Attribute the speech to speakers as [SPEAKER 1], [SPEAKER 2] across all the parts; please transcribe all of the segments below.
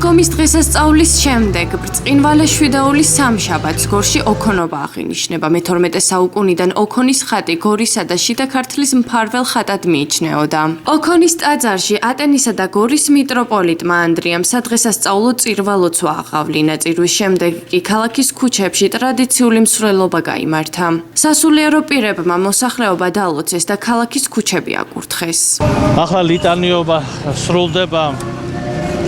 [SPEAKER 1] სადგომის დღესასწაულის შემდეგ ბრწყინვალე შვიდაულის სამშაბათს გორში ოქონობა აღინიშნება. მე-12 საუკუნიდან ოქონის ხატი გორისა და შიდა ქართლის მფარველ ხატად მიიჩნეოდა. ოქონის ტაძარში ატენისა და გორის მიტროპოლიტმა ანდრიამ სადღესასწაულო წირვა ლოცვა აღავლინა. წირვის შემდეგ კი ქალაქის ქუჩებში ტრადიციული მსვლელობა გაიმართა. სასულიერო პირებმა მოსახლეობა დაალოცეს და ქალაქის ქუჩები აკურთხეს.
[SPEAKER 2] ახლა ლიტანიობა სრულდება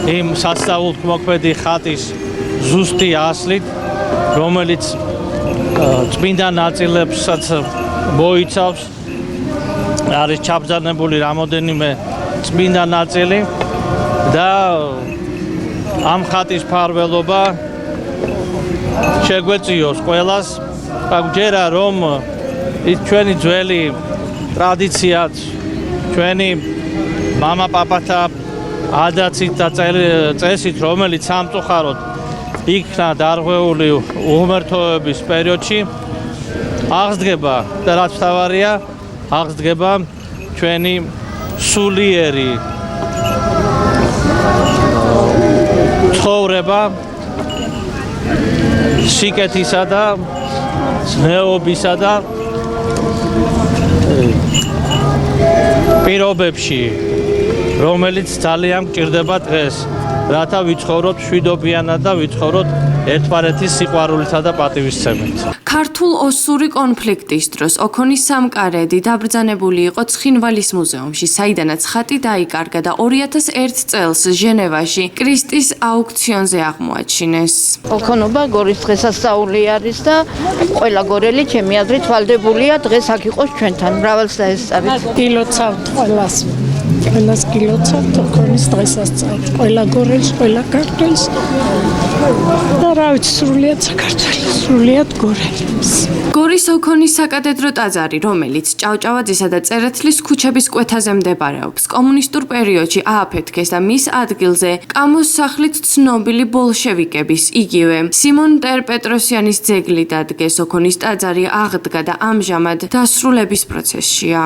[SPEAKER 2] იმ სასწაულთმოქმედი ხატის ზუსტი ასლით, რომელიც წმინდა ნაწილებსაც მოიცავს. არის ჩაბრძანებული რამოდენიმე წმინდა ნაწილი და ამ ხატის მფარველობა შეგვეწიოს ყველას. გვჯერა რომ ის ჩვენი ძველი ტრადიციაც, ჩვენი მამა-პაპათა ადაცით და წესით, რომელიც სამწუხაროდ იქნა დარღვეული უღმრთოების პერიოდში, აღსდგება და რაც მთავარია, აღსდგება ჩვენი სულიერი ცხოვრება სიკეთისა და ზნეობისა და პირობებში, რომელიც ძალიან გჭირდება დღეს, რათა ვიცხოვროთ მშვიდობიანად და ვიცხოვროთ ერთმანეთის სიყვარულითა და პატივისცემით.
[SPEAKER 1] ქართულ-ოსური კონფლიქტის დროს ოქონის სამკარედი დაბრძანებული იყო ცხინვალის მუზეუმში, საიდანაც ხატი დაიკარგა და 2001 წელს ჟენევაში კრისტის აუქციონზე აღმოაჩინეს.
[SPEAKER 3] ოქონობა გორის დღესასწაული არის და ყველა გორელი ჩემი აზრით ვალდებულია დღეს აქ იყოს ჩვენთან. მრავალს დაესწარით.
[SPEAKER 4] გილოცავთ ყველას. ყველას გილოცავთ ოქონის დღესასწაულს. ყველა გორელს, ყველა ქართველს. და რა ვიცი, სრულიად საქართველოს, სრულიად გორელებს.
[SPEAKER 1] გორის ოქონის საკათედრო ტაძარი, რომელიც ჭავჭავაძისა და წერეთლის ქუჩების კვეთაზე მდებარეობს, კომუნისტურ პერიოდში ააფეთქეს და მის ადგილზე კამოს სახლით ცნობილი ბოლშევიკების, იგივე სიმონ ტერპეტროსიანის ძეგლი დადგეს. ოქონის ტაძარი აღდგა და ამჟამად დასრულების პროცესშია.